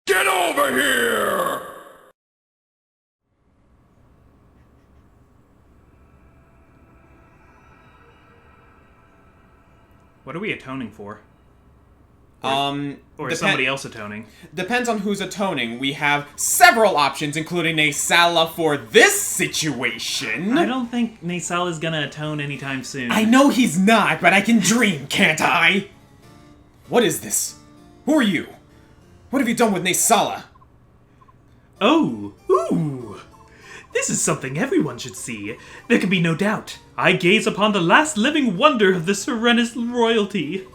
Get over here! What are we atoning for? Or is Depen- somebody else atoning? Depends on who's atoning. We have several options, including a Sala for this situation. I don't think Naysal is gonna atone anytime soon. I know he's not, but I can dream, can't I? What is this? Who are you? What have you done with Naysala? Oh! Ooh! This is something everyone should see. There can be no doubt. I gaze upon the last living wonder of the Sorenist royalty.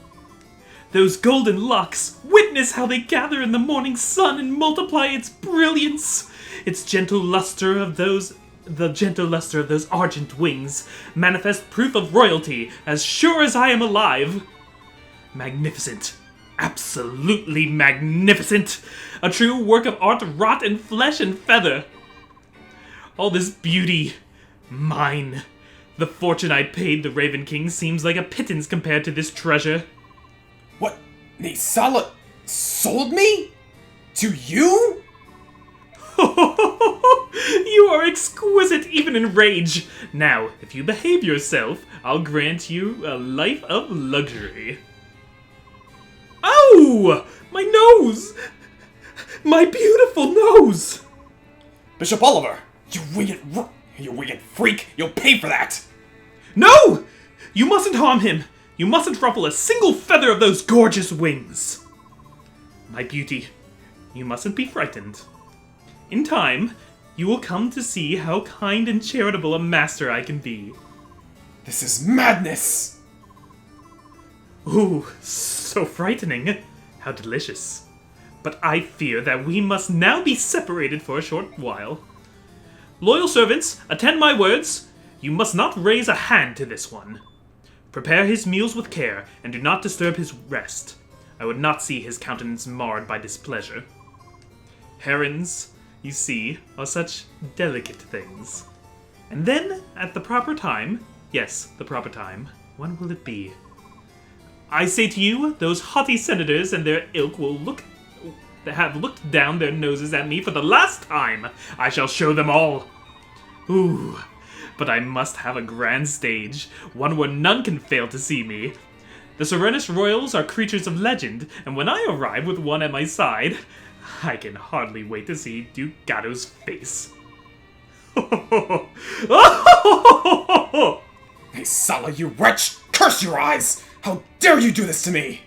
Those golden locks, witness how they gather in the morning sun and multiply its brilliance. The gentle luster of those argent wings manifest proof of royalty as sure as I am alive. Magnificent. Absolutely magnificent. A true work of art wrought in flesh and feather. All this beauty, mine. The fortune I paid the Raven King seems like a pittance compared to this treasure. What? Naysala sold me? To you? You are exquisite even in rage. Now, if you behave yourself, I'll grant you a life of luxury. Oh! My nose! My beautiful nose! Bishop Oliver, you wicked freak, you'll pay for that! No! You mustn't harm him. You mustn't ruffle a single feather of those gorgeous wings. My beauty, you mustn't be frightened. In time, you will come to see how kind and charitable a master I can be. This is madness! Ooh, so frightening. How delicious. But I fear that we must now be separated for a short while. Loyal servants, attend my words. You must not raise a hand to this one. Prepare his meals with care, and do not disturb his rest. I would not see his countenance marred by displeasure. Herons, you see, are such delicate things. And then, at the proper time, yes, the proper time, when will it be? I say to you, those haughty senators and their ilk have looked down their noses at me for the last time. I shall show them all. Ooh, but I must have a grand stage, one where none can fail to see me. The Sorenist royals are creatures of legend, and when I arrive with one at my side, I can hardly wait to see Duke Gatto's face. Naysala, you wretch! Curse your eyes! How dare you do this to me!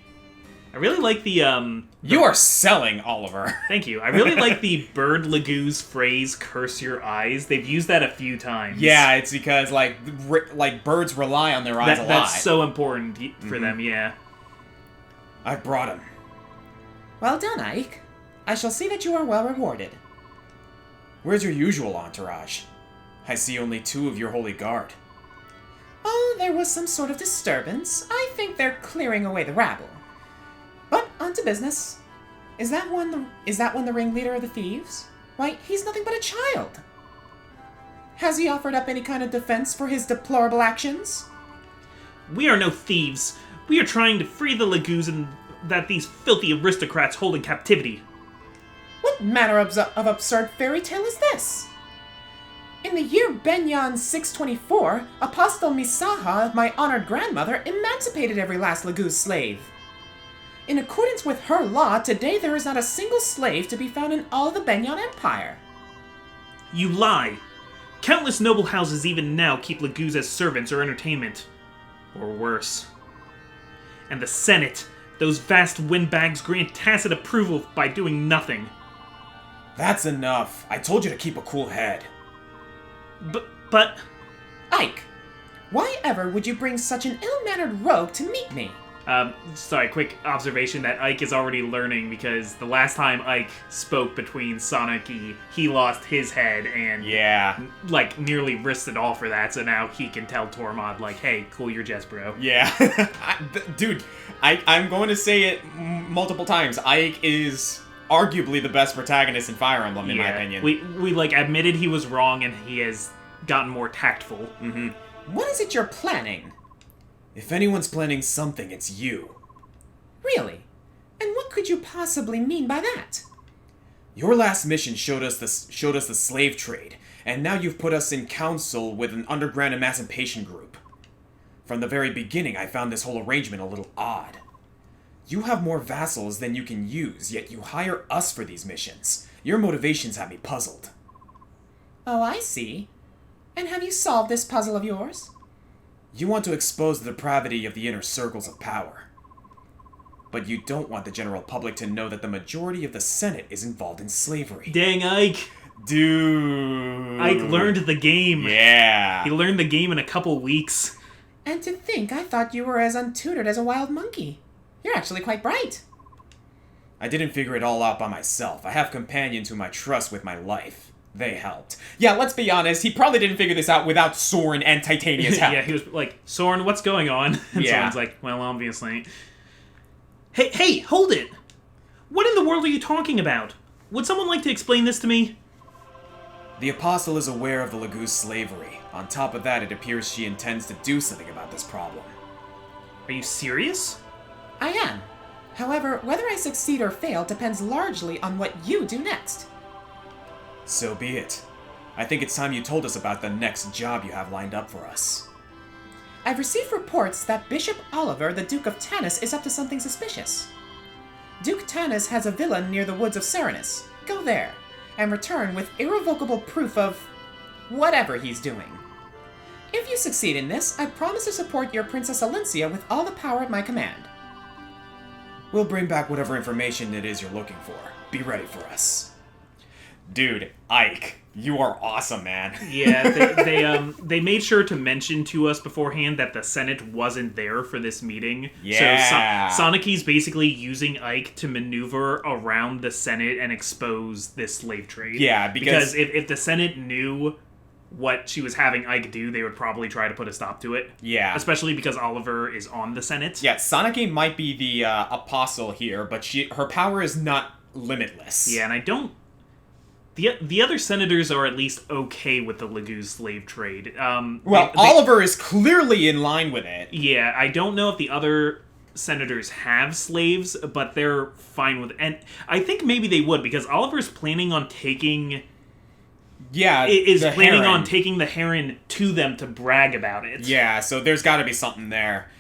I really like the You are selling, Oliver. Thank you. I really like the Bird Lagoo's phrase, curse your eyes. They've used that a few times. Yeah, it's because, like birds rely on their eyes a lot. That's so important for them, yeah. I brought him. Well done, Ike. I shall see that you are well rewarded. Where's your usual entourage? I see only 2 of your holy guard. Oh, there was some sort of disturbance. I think they're clearing away the rabble. But on to business. Is that one the ringleader of the thieves? Why, he's nothing but a child. Has he offered up any kind of defense for his deplorable actions? We are no thieves. We are trying to free the Lagoos and that these filthy aristocrats hold in captivity. What manner of absurd fairy tale is this? In the year Benyan 624, Apostle Misaha, my honored grandmother, emancipated every last Lagoo's slave. In accordance with her law, today there is not a single slave to be found in all the Benyan Empire. You lie. Countless noble houses even now keep Lagoos as servants or entertainment. Or worse. And the Senate, those vast windbags grant tacit approval by doing nothing. That's enough. I told you to keep a cool head. But... Ike, why ever would you bring such an ill-mannered rogue to meet me? Sorry, quick observation that Ike is already learning because the last time Ike spoke between Sonic, he lost his head and, Yeah. like, nearly risked it all for that, so now he can tell Tormod, like, hey, cool your jets, bro. Yeah. Dude, I'm going to say it multiple times. Ike is arguably the best protagonist in Fire Emblem, in my opinion. We like, admitted he was wrong and he has gotten more tactful. Mm-hmm. What is it you're planning? If anyone's planning something, it's you. Really? And what could you possibly mean by that? Your last mission showed us the slave trade, and now you've put us in council with an underground emancipation group. From the very beginning, I found this whole arrangement a little odd. You have more vassals than you can use, yet you hire us for these missions. Your motivations have me puzzled. Oh, I see. And have you solved this puzzle of yours? You want to expose the depravity of the inner circles of power. But you don't want the general public to know that the majority of the Senate is involved in slavery. Dang, Ike. Dude. Ike learned the game. Yeah. He learned the game in a couple weeks. And to think I thought you were as untutored as a wild monkey. You're actually quite bright. I didn't figure it all out by myself. I have companions whom I trust with my life. They helped. Yeah, let's be honest, he probably didn't figure this out without Soren and Titania's help. Yeah, he was like, Soren, what's going on? And Yeah. Soren's like, well, obviously. Hey, hold it! What in the world are you talking about? Would someone like to explain this to me? The Apostle is aware of the Lagoo's slavery. On top of that, it appears she intends to do something about this problem. Are you serious? I am. However, whether I succeed or fail depends largely on what you do next. So be it. I think it's time you told us about the next job you have lined up for us. I've received reports that Bishop Oliver, the Duke of Tanis, is up to something suspicious. Duke Tanis has a villa near the woods of Serenus. Go there, and return with irrevocable proof of whatever he's doing. If you succeed in this, I promise to support your Princess Alencia with all the power at my command. We'll bring back whatever information it is you're looking for. Be ready for us. Dude, Ike, you are awesome, man. Yeah, they made sure to mention to us beforehand that the Senate wasn't there for this meeting. Yeah. So Soniki's basically using Ike to maneuver around the Senate and expose this slave trade. Yeah, because if the Senate knew what she was having Ike do, they would probably try to put a stop to it. Yeah. Especially because Oliver is on the Senate. Yeah, Soniki might be the apostle here, but her power is not limitless. Yeah, and I don't... The other senators are at least okay with the Lagoo's slave trade. Oliver is clearly in line with it. Yeah, I don't know if the other senators have slaves, but they're fine with it. And I think maybe they would, because Oliver's planning on taking... Yeah, is the planning Heron. on taking the Heron to them to brag about it. Yeah, so there's got to be something there.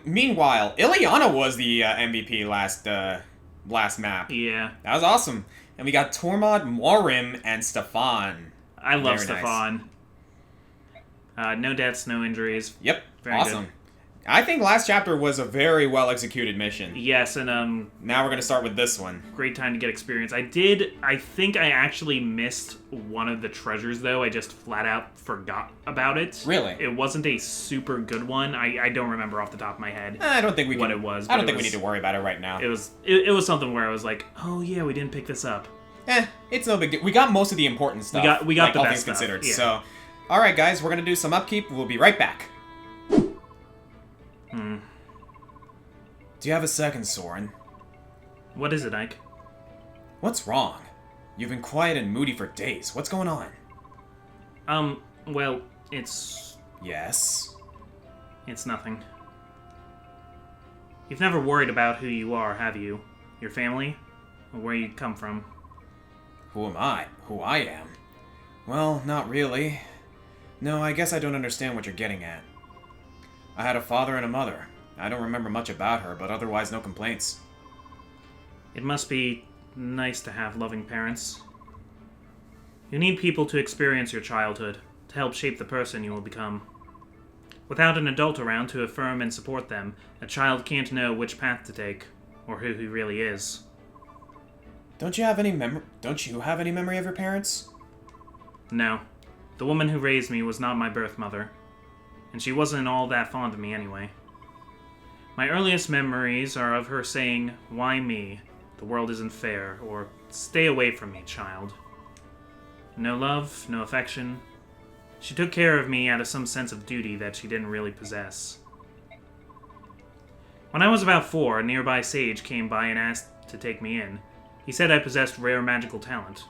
Meanwhile, Ileana was the MVP last map. Yeah. That was awesome. And we got Tormod, Maurim, and Stefan. I love Very Stefan. Nice. No deaths, no injuries. Yep, Very awesome. good. I think last chapter was a very well-executed mission. Yes, and Now we're going to start with this one. great time to get experience. I think I actually missed one of the treasures, though. I just flat out forgot about it. Really? It wasn't a super good one. I don't remember off the top of my head I don't think we what can, it was. I don't but think it we was- need to worry about it right now. It was something where I was like, oh yeah, we didn't pick this up. It's no big deal. We got most of the important stuff. We got like, the all best things stuff, considered. yeah. So, all right, guys, we're gonna do some upkeep. We'll be right back. Do you have a second, Soren? What is it, Ike? What's wrong? You've been quiet and moody for days. What's going on? Well, it's Yes. nothing. You've never worried about who you are, have you? Your family? Or where you come from? Who am I? Who I am? Well, not really. No, I guess I don't understand what you're getting at. I had a father and a mother. I don't remember much about her, but otherwise no complaints. It must be nice to have loving parents. You need people to experience your childhood, to help shape the person you will become. Without an adult around to affirm and support them, a child can't know which path to take, or who he really is. Don't you have any memory of your parents? No. The woman who raised me was not my birth mother, and she wasn't all that fond of me anyway. My earliest memories are of her saying, "Why me? The world isn't fair," or "Stay away from me, child." No love, no affection. She took care of me out of some sense of duty that she didn't really possess. When I was about 4, a nearby sage came by and asked to take me in. He said I possessed rare magical talent.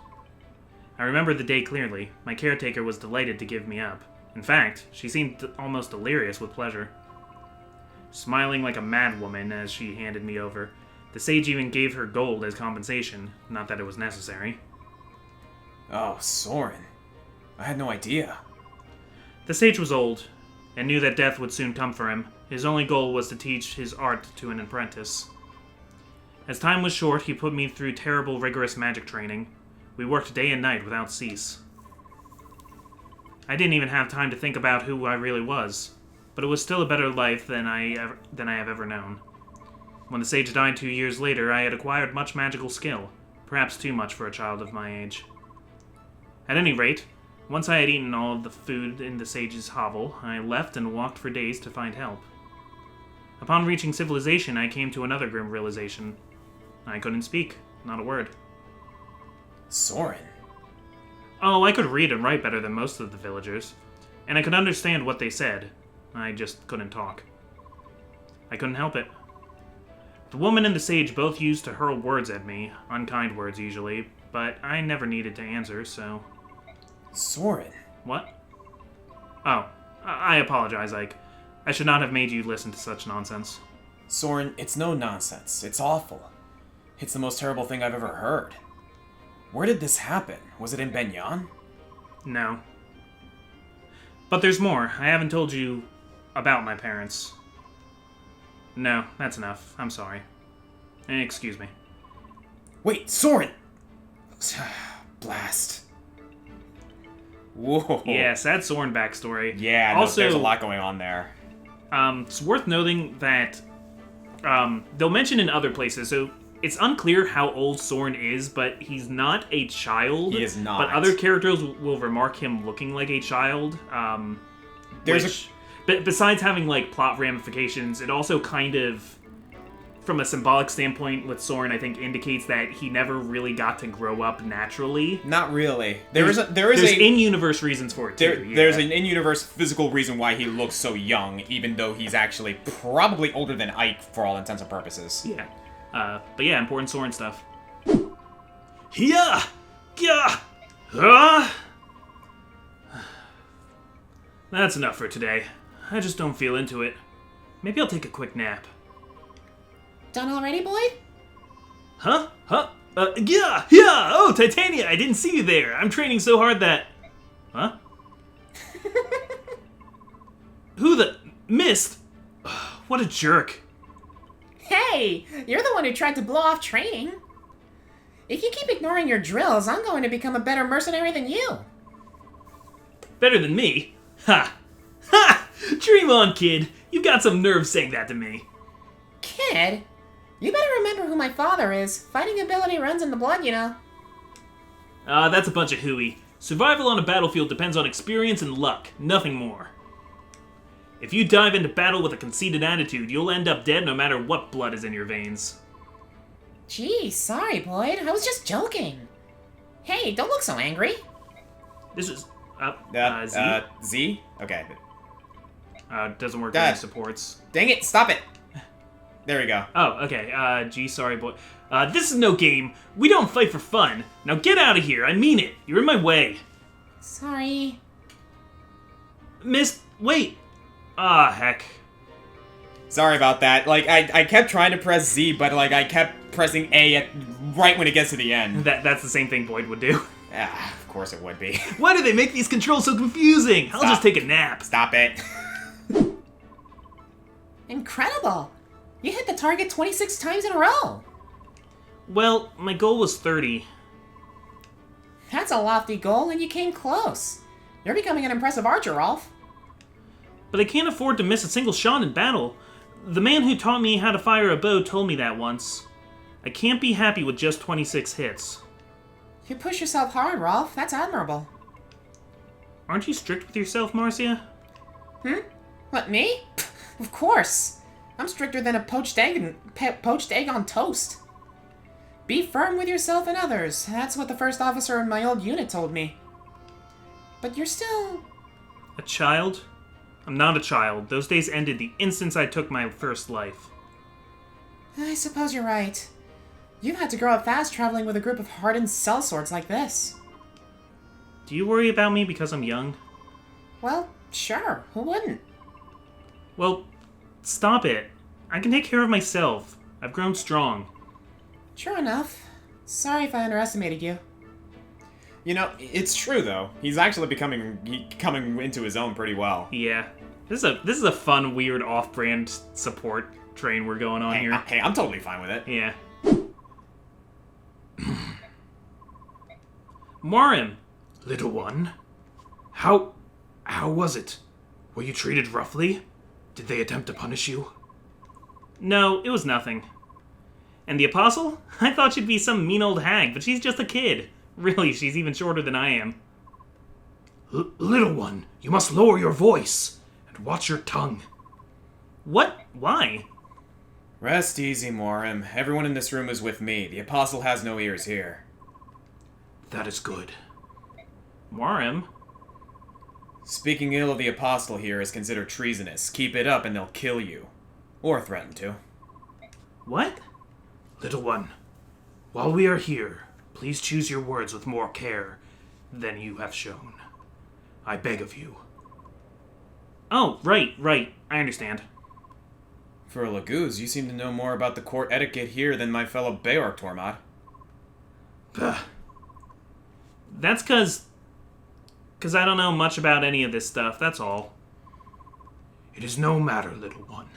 I remember the day clearly. My caretaker was delighted to give me up. In fact, she seemed almost delirious with pleasure. Smiling like a madwoman as she handed me over, The sage even gave her gold as compensation, not that it was necessary. Oh, Soren. I had no idea. The sage was old, and knew that death would soon come for him. His only goal was to teach his art to an apprentice. As time was short, he put me through terrible, rigorous magic training. We worked day and night without cease. I didn't even have time to think about who I really was, but it was still a better life than I have ever known. When the sage died 2 years later, I had acquired much magical skill, perhaps too much for a child of my age. At any rate, once I had eaten all of the food in the sage's hovel, I left and walked for days to find help. Upon reaching civilization, I came to another grim realization. I couldn't speak, not a word. Soren? Oh, I could read and write better than most of the villagers, and I could understand what they said. I just couldn't talk. I couldn't help it. The woman and the sage both used to hurl words at me, unkind words usually, but I never needed to answer, so... Soren? What? Oh, I apologize, Ike. I should not have made you listen to such nonsense. Soren, it's no nonsense. It's awful. It's the most terrible thing I've ever heard. Where did this happen? Was it in Benyan? No. But there's more. I haven't told you about my parents. No, that's enough. I'm sorry. Excuse me. Wait, Soren! Blast. Whoa. Yeah, sad Soren backstory. Yeah, also, there's a lot going on there. It's worth noting that they'll mention in other places, so it's unclear how old Soren is, but he's not a child. He is not. But other characters will remark him looking like a child. But besides having, like, plot ramifications, it also kind of, from a symbolic standpoint with Soren, I think indicates that he never really got to grow up naturally. Not really. There's in-universe reasons for it, too. There's an in-universe physical reason why he looks so young, even though he's actually probably older than Ike for all intents and purposes. Yeah. But yeah, important Soren stuff. Yeah! Yeah! That's enough for today. I just don't feel into it. Maybe I'll take a quick nap. Done already, Boyd? Huh? Yeah! Yeah! Oh, Titania, I didn't see you there. I'm training so hard that... Huh? Who the... Mist? What a jerk. Hey, you're the one who tried to blow off training. If you keep ignoring your drills, I'm going to become a better mercenary than you. Better than me? Ha! Ha! Dream on, kid. You've got some nerve saying that to me. Kid? You better remember who my father is. Fighting ability runs in the blood, you know. That's a bunch of hooey. Survival on a battlefield depends on experience and luck, nothing more. If you dive into battle with a conceited attitude, you'll end up dead no matter what blood is in your veins. Gee, sorry, Boyd. I was just joking. Hey, don't look so angry. This is... Z? Z? Okay. Doesn't work with Dad. any supports. Dang it, stop it! There we go. Oh, okay. G, sorry, boy. This is no game. We don't fight for fun. Now get out of here. I mean it. You're in my way. Sorry. Miss, wait. Ah, heck. Sorry about that. Like, I kept trying to press Z, but, like, I kept pressing A right when it gets to the end. That's the same thing Boyd would do. Ah, of course it would be. Why do they make these controls so confusing? I'll just take a nap. Stop it. Incredible. You hit the target 26 times in a row. Well, my goal was 30. That's a lofty goal, and you came close. You're becoming an impressive archer, Rolf. But I can't afford to miss a single shot in battle. The man who taught me how to fire a bow told me that once. I can't be happy with just 26 hits. You push yourself hard, Rolf. That's admirable. Aren't you strict with yourself, Marcia? What, me? Of course. I'm stricter than a poached egg on toast. Be firm with yourself and others. That's what the first officer in my old unit told me. But you're still... A child? I'm not a child. Those days ended the instant I took my first life. I suppose you're right. You've had to grow up fast traveling with a group of hardened sellswords like this. Do you worry about me because I'm young? Well, sure. Who wouldn't? Well, stop it. I can take care of myself. I've grown strong. True enough. Sorry if I underestimated you. You know, it's true though. He's actually coming into his own pretty well. Yeah. This is a fun, weird, off-brand support train we're going on here. Hey, I'm totally fine with it. Yeah. Maurim, little one. How was it? Were you treated roughly? Did they attempt to punish you? No, it was nothing. And the Apostle? I thought she'd be some mean old hag, but she's just a kid. Really, she's even shorter than I am. Little one, you must lower your voice and watch your tongue. What? Why? Rest easy, Maurim. Everyone in this room is with me. The Apostle has no ears here. That is good. Maurim? Speaking ill of the Apostle here is considered treasonous. Keep it up and they'll kill you. Or threaten to. What? Little one, while we are here, please choose your words with more care than you have shown. I beg of you. Oh, right. I understand. For a Laguz, you seem to know more about the court etiquette here than my fellow Beork, Tormod. That's cause I don't know much about any of this stuff, that's all. It is no matter, little one.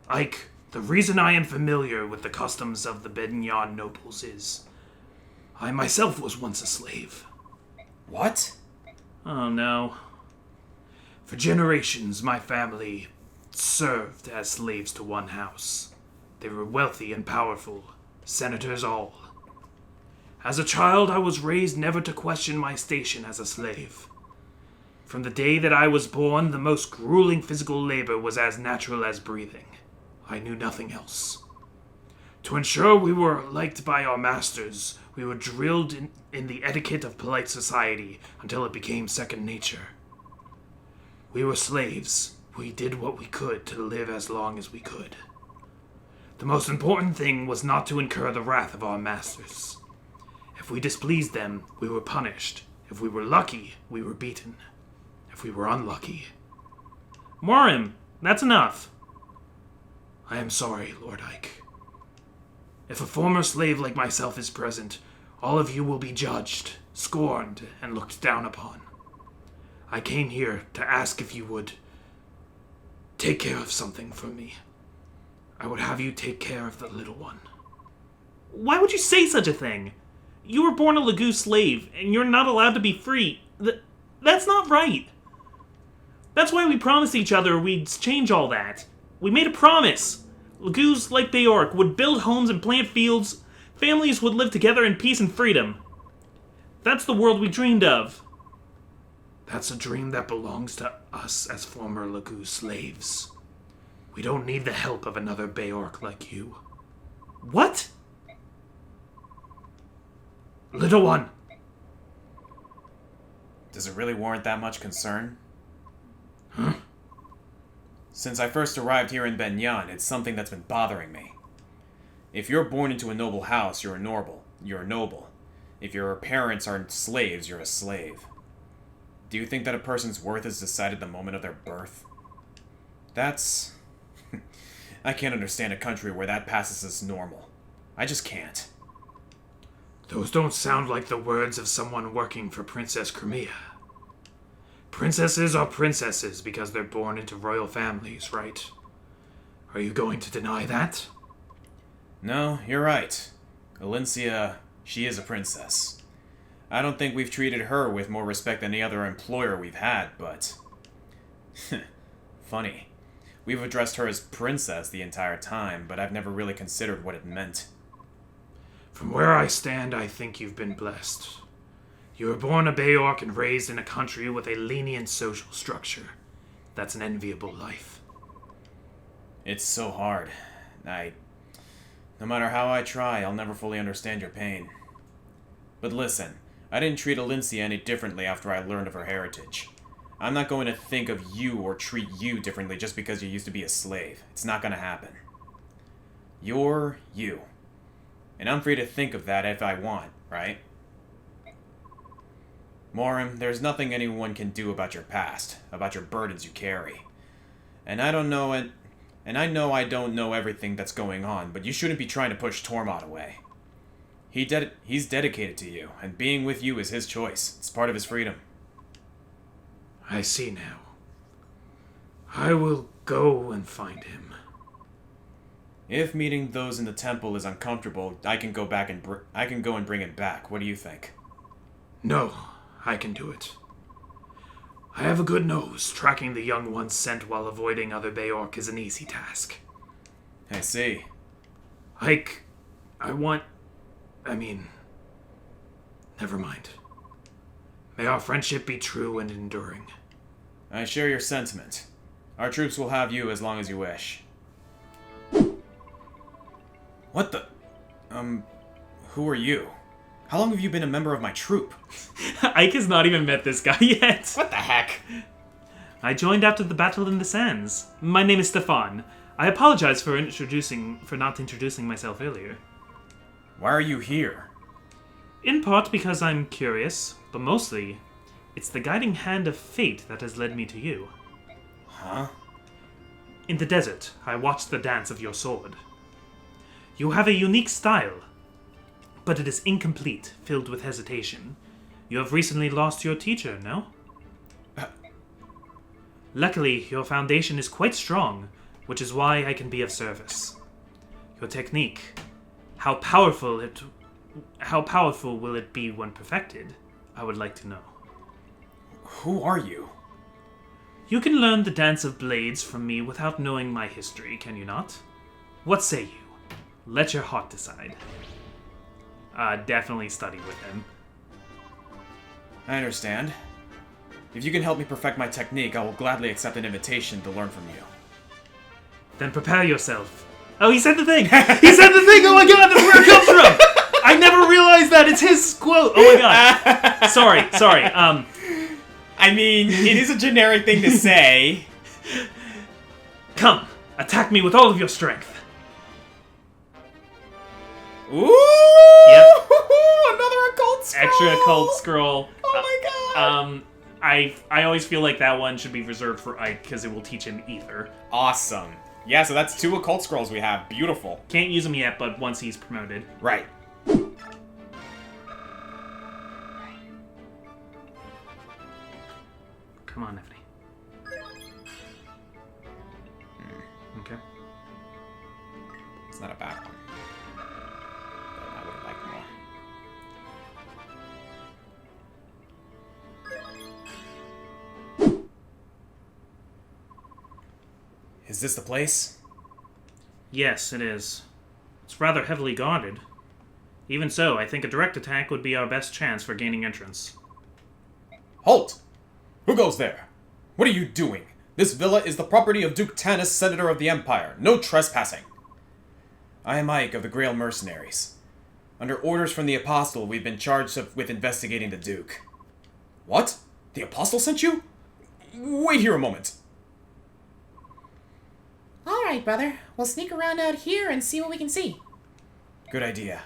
Ike, the reason I am familiar with the customs of the Benyon nobles is I myself was once a slave. What? Oh no. For generations, my family served as slaves to one house. They were wealthy and powerful, senators all. As a child, I was raised never to question my station as a slave. From the day that I was born, the most grueling physical labor was as natural as breathing. I knew nothing else. To ensure we were liked by our masters, we were drilled in the etiquette of polite society until it became second nature. We were slaves. We did what we could to live as long as we could. The most important thing was not to incur the wrath of our masters. If we displeased them, we were punished. If we were lucky, we were beaten. If we were unlucky... Maurim, that's enough. I am sorry, Lord Ike. If a former slave like myself is present, all of you will be judged, scorned, and looked down upon. I came here to ask if you would take care of something for me. I would have you take care of the little one. Why would you say such a thing? You were born a Laguz slave, and you're not allowed to be free. That's not right. That's why we promised each other we'd change all that. We made a promise. Laguz, like Beork, would build homes and plant fields. Families would live together in peace and freedom. That's the world we dreamed of. That's a dream that belongs to us as former Laguz slaves. We don't need the help of another Beork like you. What? Little one. Does it really warrant that much concern? Huh? Since I first arrived here in Benyon, it's something that's been bothering me. If you're born into a noble house, you're a noble. If your parents aren't slaves, you're a slave. Do you think that a person's worth is decided the moment of their birth? That's... I can't understand a country where that passes as normal. I just can't. Those don't sound like the words of someone working for Princess Crimea. Princesses are princesses because they're born into royal families, right? Are you going to deny that? No, you're right. Alincia, she is a princess. I don't think we've treated her with more respect than any other employer we've had, but... Funny. We've addressed her as princess the entire time, but I've never really considered what it meant. From where I stand, I think you've been blessed. You were born a Beork and raised in a country with a lenient social structure. That's an enviable life. It's so hard. No matter how I try, I'll never fully understand your pain. But listen, I didn't treat Alincia any differently after I learned of her heritage. I'm not going to think of you or treat you differently just because you used to be a slave. It's not going to happen. You're you. And I'm free to think of that if I want, right? Maurim, there's nothing anyone can do about your past, about your burdens you carry. And I know I don't know everything that's going on, but you shouldn't be trying to push Tormod away. He's dedicated to you, and being with you is his choice. It's part of his freedom. I see now. I will go and find him. If meeting those in the temple is uncomfortable, I can go and bring him back. What do you think? No, I can do it. I have a good nose. Tracking the young one's scent while avoiding other Beork is an easy task. I see. Never mind. May our friendship be true and enduring. I share your sentiment. Our troops will have you as long as you wish. What the... who are you? How long have you been a member of my troop? Ike has not even met this guy yet. What the heck? I joined after the battle in the sands. My name is Stefan. I apologize for not introducing myself earlier. Why are you here? In part because I'm curious, but mostly, it's the guiding hand of fate that has led me to you. Huh? In the desert, I watched the dance of your sword. You have a unique style, but it is incomplete, filled with hesitation. You have recently lost your teacher, no? Luckily, your foundation is quite strong, which is why I can be of service. Your technique, how powerful will it be when perfected? I would like to know. Who are you? You can learn the dance of blades from me without knowing my history, can you not? What say you? Let your heart decide. Definitely study with him. I understand. If you can help me perfect my technique, I will gladly accept an invitation to learn from you. Then prepare yourself. Oh, he said the thing! He said the thing! Oh my god, that's where it comes from! I never realized that! It's his quote! Oh my god. Sorry. I mean, it is a generic thing to say. Come, attack me with all of your strength. Ooh! Yep. Another occult scroll! Extra occult scroll. Oh my god! I always feel like that one should be reserved for Ike, because it will teach him Ether. Awesome. Yeah, so that's 2 occult scrolls we have. Beautiful. Can't use him yet, but once he's promoted. Right. Come on, Neffany. Okay. It's not a bad one. But I would like more. Is this the place? Yes, it is. It's rather heavily guarded. Even so, I think a direct attack would be our best chance for gaining entrance. Halt! Who goes there? What are you doing? This villa is the property of Duke Tanis, Senator of the Empire. No trespassing. I am Ike of the Grail Mercenaries. Under orders from the Apostle, we've been charged with investigating the Duke. What? The Apostle sent you? Wait here a moment. Alright, brother. We'll sneak around out here and see what we can see. Good idea.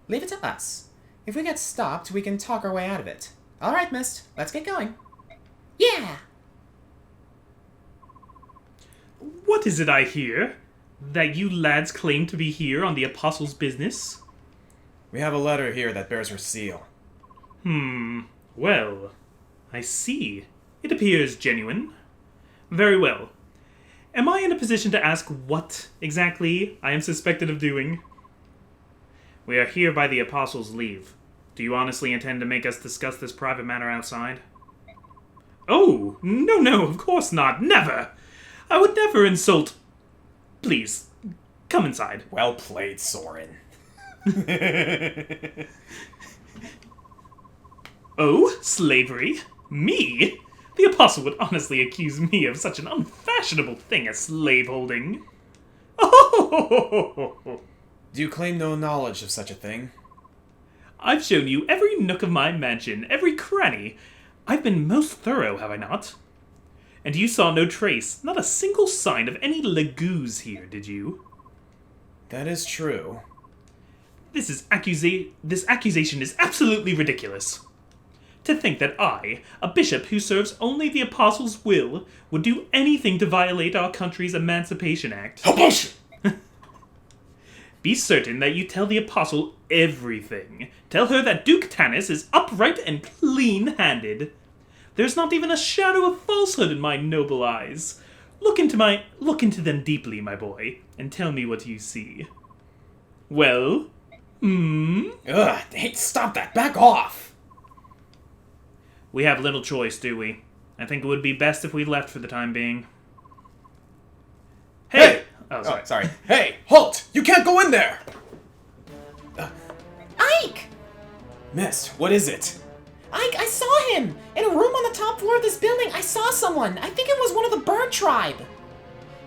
Leave it to us. If we get stopped, we can talk our way out of it. Alright, Mist. Let's get going. Yeah! What is it I hear? That you lads claim to be here on the Apostle's business? We have a letter here that bears her seal. Well, I see. It appears genuine. Very well. Am I in a position to ask what, exactly, I am suspected of doing? We are here by the Apostle's leave. Do you honestly intend to make us discuss this private matter outside? Oh, no, of course not. Never! I would never insult... Please, come inside. Well played, Soren. Oh, slavery? Me? The Apostle would honestly accuse me of such an unfashionable thing as slaveholding. Oh! Do you claim no knowledge of such a thing? I've shown you every nook of my mansion, every cranny. I've been most thorough, have I not? And you saw no trace, not a single sign of any lagoos here, did you? That is true. This accusation is absolutely ridiculous. To think that I, a bishop who serves only the Apostle's will, would do anything to violate our country's Emancipation Act. Be certain that you tell the Apostle everything. Tell her that Duke Tanis is upright and clean-handed. There's not even a shadow of falsehood in my noble eyes. Look into them deeply, my boy, and tell me what you see. Well? Ugh, hey, stop that! Back off! We have little choice, do we? I think it would be best if we left for the time being. Hey! Oh, sorry. Hey, halt! You can't go in there! Ike! Mist, what is it? Ike, I saw him! In a room on the top floor of this building, I saw someone. I think it was one of the bird tribe.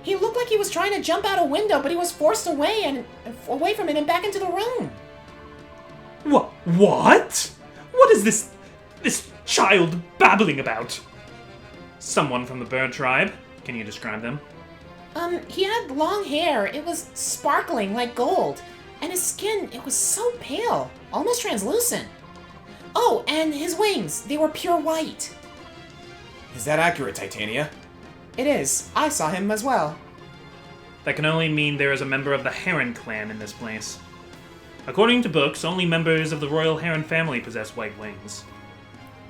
He looked like he was trying to jump out a window, but he was forced away from it and back into the room. What? What is this child babbling about? Someone from the bird tribe? Can you describe them? He had long hair. It was sparkling like gold. And his skin, it was so pale, almost translucent. Oh, and his wings, they were pure white. Is that accurate, Titania? It is. I saw him as well. That can only mean there is a member of the Heron clan in this place. According to books, only members of the royal Heron family possess white wings.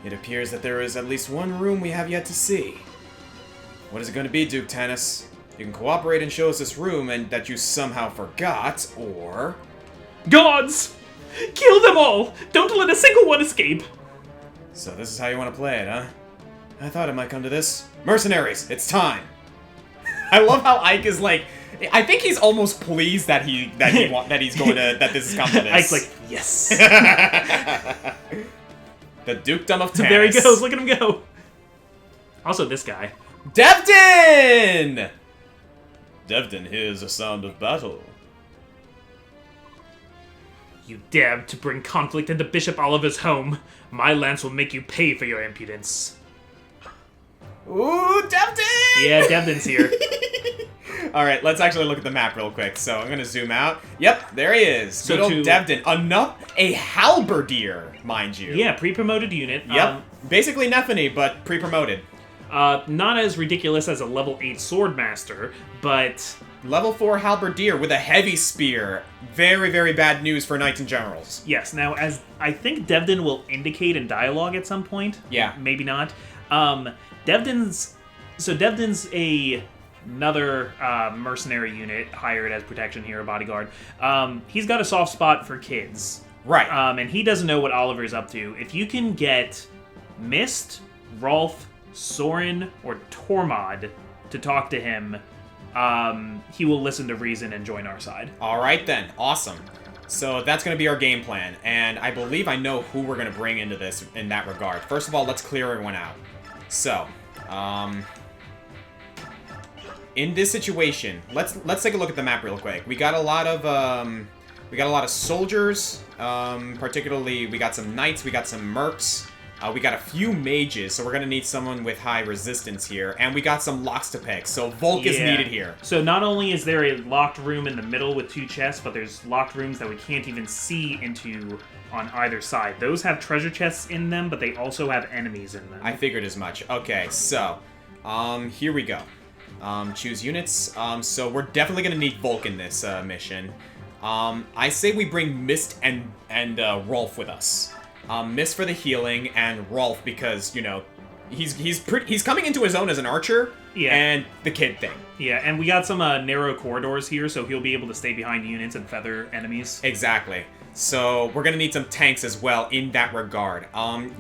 It appears that there is at least one room we have yet to see. What is it going to be, Duke Tanis? You can cooperate and show us this room and that you somehow forgot, or... Gods! Kill them all! Don't let a single one escape! So this is how you want to play it, huh? I thought it might come to this. Mercenaries, it's time! I love how Ike is like... I think he's almost pleased that he's going to... that this has come to this. Ike's like, yes! The Dukedom of Tanis. There he goes, look at him go! Also, this guy. Devdin! Devdin hears the sound of battle. You dared to bring conflict into Bishop Oliver's home. My lance will make you pay for your impudence. Ooh, Devdin! Yeah, Devdin's here. Alright, let's actually look at the map real quick. So I'm gonna zoom out. Yep, there he is. So good old Devdin. A halberdier, mind you. Yeah, pre-promoted unit. Yep. Basically Nephany, but pre-promoted. Not as ridiculous as a level 8 swordmaster, but... Level 4 halberdier with a heavy spear. Very, very bad news for knights and generals. Yes, now, as I think Devdin will indicate in dialogue at some point. Yeah. Maybe not. Devdin's another mercenary unit hired as protection here, a bodyguard. He's got a soft spot for kids. Right. And he doesn't know what Oliver's up to. If you can get Mist, Rolf, Soren, or Tormod to talk to him, he will listen to reason and join our side. Alright then, awesome. So that's going to be our game plan, and I believe I know who we're going to bring into this in that regard. First of all, let's clear everyone out. So, in this situation, let's take a look at the map real quick. We got a lot of soldiers, particularly we got some knights, we got some mercs. We got a few mages, so we're going to need someone with high resistance here. And we got some locks to pick, so Volk is needed here. So not only is there a locked room in the middle with 2 chests, but there's locked rooms that we can't even see into on either side. Those have treasure chests in them, but they also have enemies in them. I figured as much. Okay, so, here we go. Choose units. So we're definitely going to need Volk in this mission. I say we bring Mist and Rolf with us. Mist for the healing, and Rolf because, you know, he's coming into his own as an archer, and the kid thing. Yeah, and we got some narrow corridors here, so he'll be able to stay behind units and feather enemies. Exactly. So we're gonna need some tanks as well in that regard.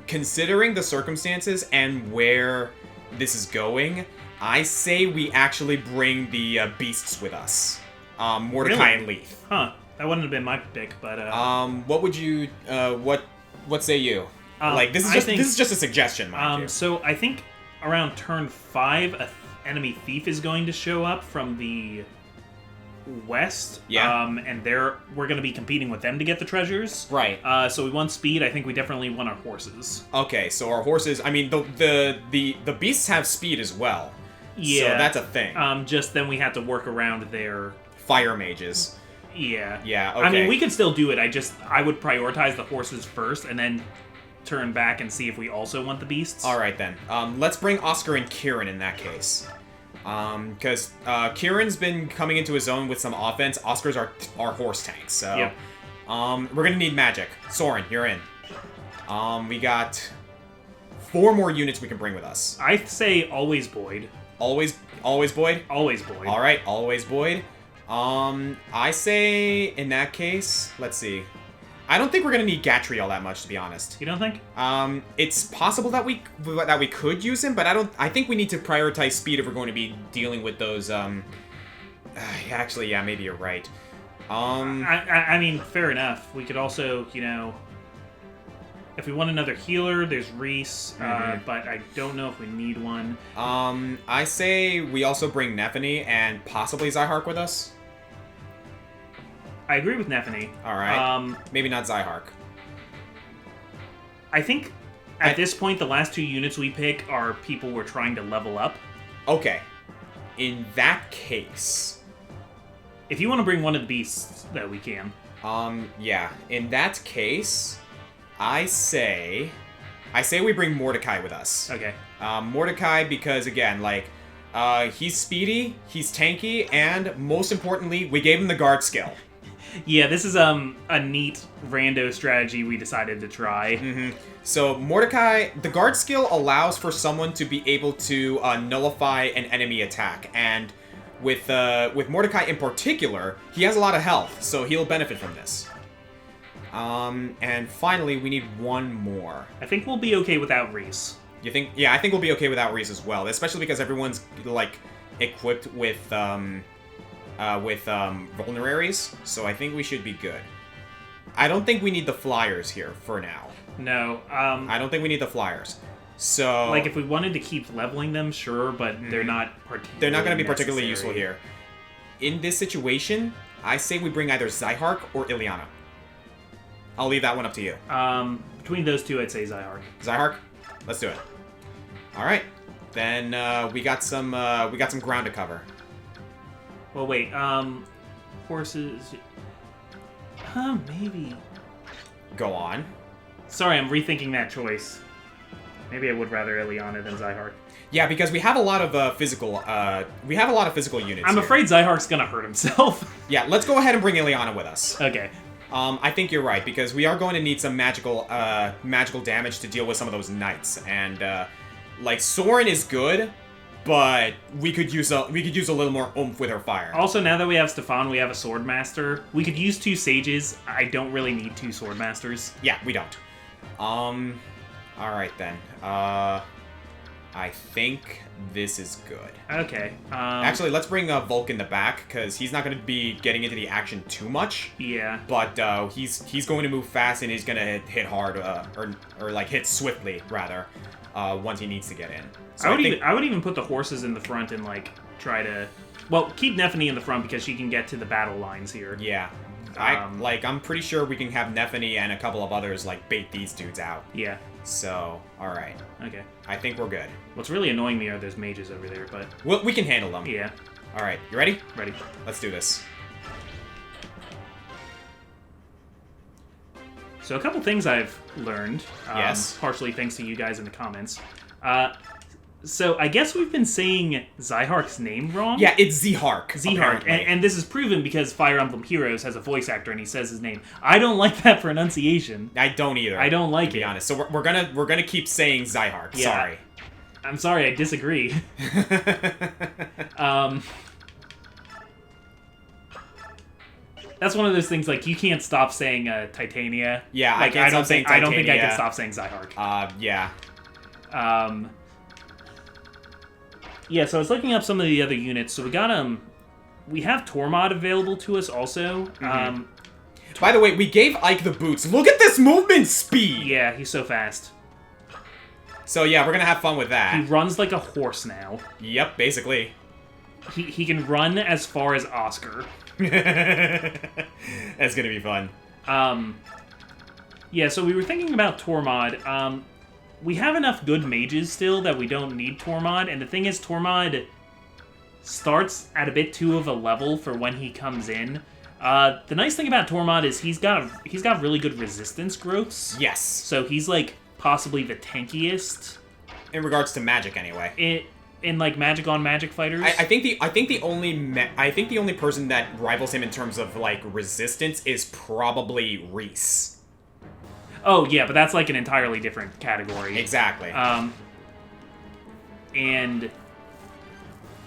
Considering the circumstances and where this is going, I say we actually bring the beasts with us. Mordecai and Leith. Huh. That wouldn't have been my pick, but what would you what say you? Like this is just a suggestion, mind you. So I think around turn 5, an enemy thief is going to show up from the west. Yeah. And we're going to be competing with them to get the treasures. Right. So we want speed. I think we definitely want our horses. Okay, so our horses. I mean, the beasts have speed as well. Yeah. So that's a thing. Just then we have to work around their fire mages. Yeah. Yeah, okay. I mean, we could still do it. I would prioritize the horses first, and then turn back and see if we also want the beasts. All right, then. Let's bring Oscar and Kieran in that case. Because Kieran's been coming into his own with some offense. Oscar's our horse tank, so... Yep. We're gonna need magic. Soren, you're in. We got 4 more units we can bring with us. I say always Boyd. Always Boyd? Always Boyd. Alright, always Boyd. I say, in that case, let's see. I don't think we're gonna need Gatry all that much, to be honest. You don't think? It's possible that we could use him, but I think we need to prioritize speed if we're going to be dealing with those, actually, yeah, maybe you're right. I mean, fair enough. We could also, you know, if we want another healer, there's Reese, but I don't know if we need one. I say we also bring Nephany and possibly Zyhark with us. I agree with Nephany. Alright. Maybe not Zyhark. I think at this point, the last 2 units we pick are people we're trying to level up. Okay. In that case... If you want to bring one of the beasts, that we can. Yeah. In that case, I say we bring Mordecai with us. Okay. Mordecai because, again, like, he's speedy, he's tanky, and most importantly, we gave him the guard skill. Yeah, this is a neat rando strategy we decided to try. So Mordecai, the guard skill allows for someone to be able to nullify an enemy attack, and with Mordecai in particular, he has a lot of health, so he'll benefit from this. And finally, we need one more. I think we'll be okay without Reese. You think? Yeah, I think we'll be okay without Reese as well, especially because everyone's like equipped with vulneraries, so I think we should be good. I don't think we need the flyers here for now. No. I don't think we need the flyers. So, like, if we wanted to keep leveling them, sure, but they're not particularly they're not going to be particularly necessary. useful here. In this situation, I say we bring either Zyhark or Ileana. I'll leave that one up to you. Between those two, I'd say Zyhark. Zyhark? Let's do it. All right. Then we got some ground to cover. Well, wait. Horses. Maybe. Go on. Sorry, I'm rethinking that choice. Maybe I would rather Ileana than Zyhark. Yeah, because we have a lot of physical. We have a lot of physical units. I'm here. afraid Zyhark's gonna hurt himself. Yeah, let's go ahead and bring Ileana with us. Okay. I think you're right because we are going to need some magical damage to deal with some of those knights, and like Soren is good, but we could use a little more oomph with her fire. Also, now that we have Stefan, we have a sword master. We could use 2 sages. I don't really need 2 sword masters. Yeah, we don't. All right then. I think this is good. Okay. Actually, let's bring Volk in the back because he's not going to be getting into the action too much. Yeah. But he's going to move fast and he's going to hit hard or like hit swiftly rather once he needs to get in. So I would even put the horses in the front and like try to, well, keep Nephany in the front because she can get to the battle lines here. Yeah. I'm pretty sure we can have Nephany and a couple of others like bait these dudes out. Yeah. So, all right. Okay. I think we're good. What's really annoying me are those mages over there, but We can handle them. yeah. All right. You ready? Ready. Let's do this. So a couple things I've learned. Yes. Partially thanks to you guys in the comments. So I guess we've been saying Zyhark's name wrong. Yeah, it's Zyhark. Zyhark, and this is proven because Fire Emblem Heroes has a voice actor and he says his name. I don't like that pronunciation. I don't either. I don't like to be it. honest. So we're gonna keep saying Zyhark. Yeah. Sorry. I'm sorry, I disagree. That's one of those things like you can't stop saying Titania. Yeah, like, I don't think I can stop saying Zyhark. Yeah. Yeah, so I was looking up some of the other units. So we got we have Tormod available to us also. By the way, we gave Ike the boots. Look at this movement speed! Yeah, he's so fast. So yeah, we're gonna have fun with that. He runs like a horse now. Yep, basically. He can run as far as Oscar. That's gonna be fun. Yeah, so we were thinking about Tormod. We have enough good mages still that we don't need Tormod, and the thing is, Tormod starts at a bit too of a level for when he comes in. The nice thing about Tormod is he's got really good resistance growths. Yes. So he's like possibly the tankiest. In regards to magic, anyway. in like magic on magic fighters. I think the only person that rivals him in terms of like resistance is probably Reese. Oh yeah, but that's like an entirely different category. Exactly. And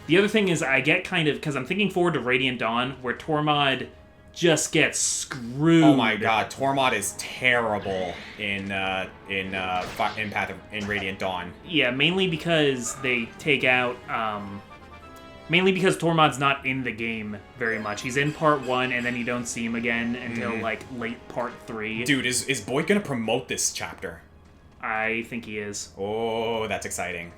the other thing is, I get kind of, because I'm thinking forward to Radiant Dawn, where Tormod just gets screwed. Oh my god, Tormod is terrible in Radiant Dawn. Yeah, mainly because they take out, mainly because Tormod's not in the game very much. He's in part 1, and then you don't see him again until, like, late part 3. Dude, is Boyd gonna promote this chapter? I think he is. Oh, that's exciting.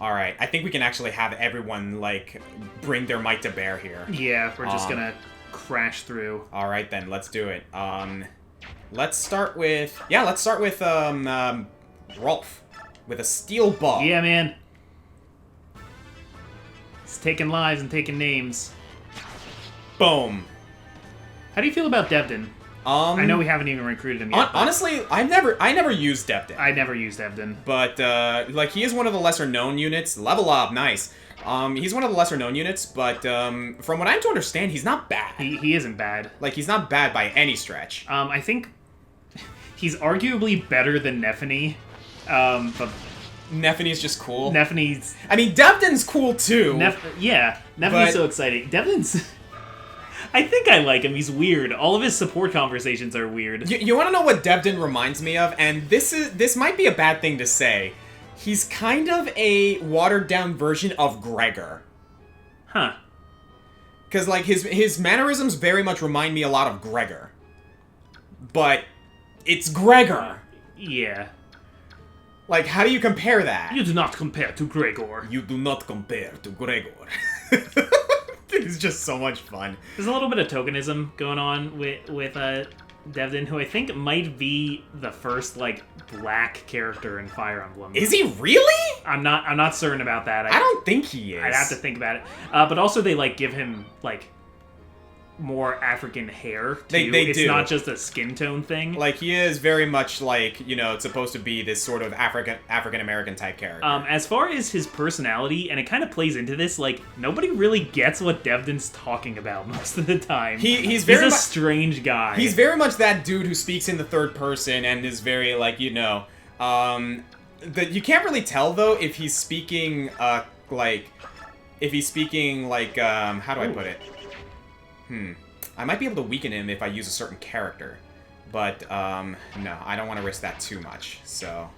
Alright, I think we can actually have everyone, like, bring their might to bear here. Yeah, we're just gonna crash through. Alright then, let's do it. Let's start with... Yeah, let's start with, Rolf. With a steel ball. Yeah, man. It's taking lives and taking names. Boom. How do you feel about Devdin? I know we haven't even recruited him yet. Honestly, I never used Devdin. I never used Devdin. But, like, he is one of the lesser-known units. Level up, nice. He's one of the lesser-known units, but, from what I'm to understand, he's not bad. He isn't bad. Like, he's not bad by any stretch. I think he's arguably better than Nephany, but... Nephany's just cool. Nephany's... I mean, Devdin's cool, too. Yeah, Nephany's so exciting. Devdin's... I think I like him. He's weird. All of his support conversations are weird. You want to know what Devdin reminds me of? And this might be a bad thing to say. He's kind of a watered-down version of Gregor. Huh. Because, like, his mannerisms very much remind me a lot of Gregor. But it's Gregor. Yeah. Like, how do you compare that? You do not compare to Gregor. You do not compare to Gregor. It's just so much fun. There's a little bit of tokenism going on with Devdin, who I think might be the first, like, black character in Fire Emblem. Is he really? I'm not certain about that. I don't think he is. I'd have to think about it. But also they, like, give him, like, more African hair, too. They it's do. not just a skin tone thing. Like, he is very much, like, you know, it's supposed to be this sort of African-American type character. As far as his personality, and it kind of plays into this, like, nobody really gets what Devdin's talking about most of the time. He's a strange guy. He's very much that dude who speaks in the third person and is very, like, you know, you can't really tell, though, if he's speaking, how do I put it? I might be able to weaken him if I use a certain character. But, no, I don't want to risk that too much. So,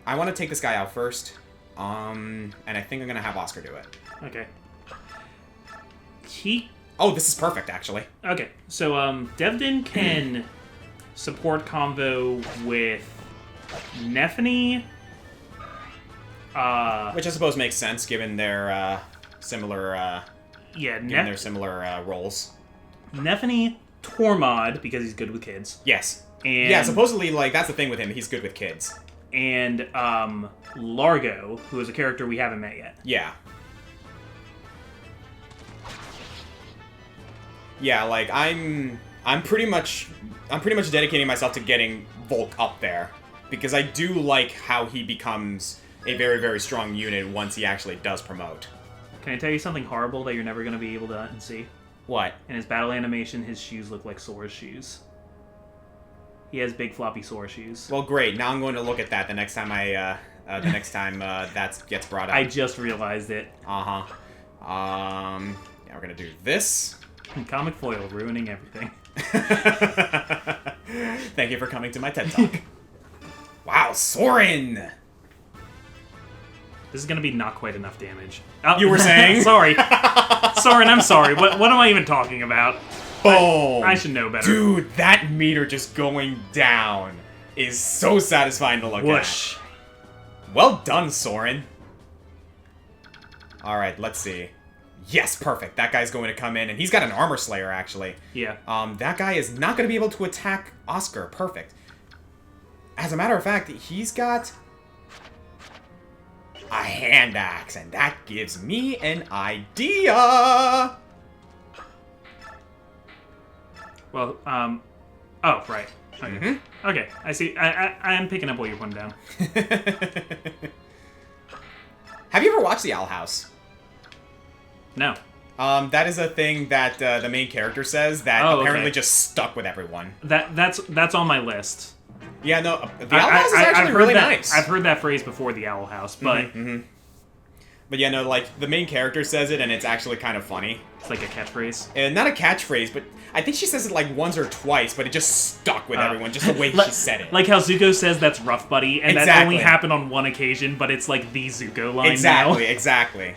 I want to take this guy out first. And I think I'm going to have Oscar do it. Okay. Oh, this is perfect, actually. Okay, so, Devdin can support convo with Nephany. Which I suppose makes sense, given their, similar, their similar roles. Nephany, Tormod, because he's good with kids. Yes. And yeah, supposedly, like, that's the thing with him. He's good with kids. And, Largo, who is a character we haven't met yet. Yeah. Yeah, like, I'm pretty much dedicating myself to getting Volk up there. Because I do like how he becomes a very, very strong unit once he actually does promote. Can I tell you something horrible that you're never going to be able to see? What? In his battle animation, his shoes look like Sora's shoes. He has big floppy Sora shoes. Well, great. Now I'm going to look at that the next time that gets brought up. I just realized it. Uh-huh. Yeah, we're gonna do this. Comic foil ruining everything. Thank you for coming to my TED Talk. Wow, Soren! This is gonna be not quite enough damage. Oh. You were saying? Sorry. Soren, I'm sorry. What am I even talking about? Boom! I should know better. Dude, that meter just going down is so satisfying to look Whoosh. at. Well done, Soren. Alright, let's see. Yes, perfect. That guy's going to come in, and he's got an Armor Slayer, actually. Yeah. That guy is not going to be able to attack Oscar. Perfect. As a matter of fact, he's got a hand axe, and that gives me an idea. Well, oh, right. Okay. Mm-hmm. Okay, I see. I am picking up what you're putting down. Have you ever watched The Owl House? No. That is a thing that the main character says that apparently just stuck with everyone. That's on my list. Yeah, no, The Owl House is actually really nice. I've heard that phrase before, The Owl House, but... But yeah, no, like, the main character says it, and it's actually kind of funny. It's like a catchphrase? And not a catchphrase, but I think she says it like once or twice, but it just stuck with everyone, just the way she said it. Like how Zuko says that's rough, buddy, and that Exactly. only happened on one occasion, but it's like the Zuko line Exactly, now. exactly.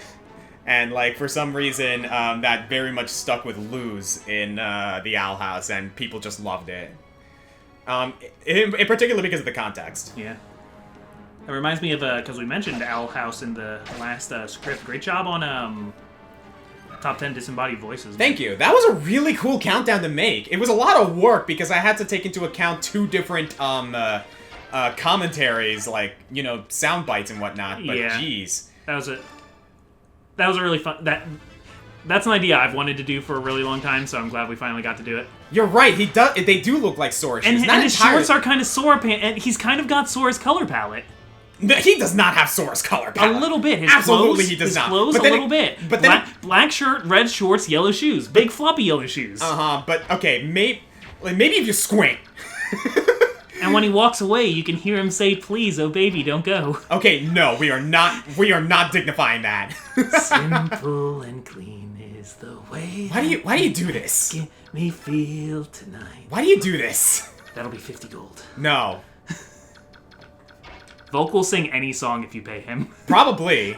And, like, for some reason, that very much stuck with Luz in The Owl House, and people just loved it. In particular because of the context. Yeah. It reminds me of, because we mentioned Owl House in the last script. Great job on top 10 disembodied voices. Thank you. That was a really cool countdown to make. It was a lot of work because I had to take into account 2 different commentaries, like, you know, sound bites and whatnot. But geez, that was a really fun. That's an idea I've wanted to do for a really long time, so I'm glad we finally got to do it. You're right. They do look like Sora shoes. And his shorts are kind of Sora and he's kind of got Sora's color palette. No, he does not have Sora's color palette. A little bit. His Absolutely, clothes, he does his not. Clothes, but a little bit. But then black shirt, red shorts, yellow shoes. Big floppy yellow shoes. But okay, maybe if you squint. And when he walks away, you can hear him say, "Please, oh baby, don't go." Okay, no, we are not dignifying that. Simple and clean is the way. Why do you do this? Make me feel tonight. Why do you do this? That'll be 50 gold. No. Volk will sing any song if you pay him. Probably.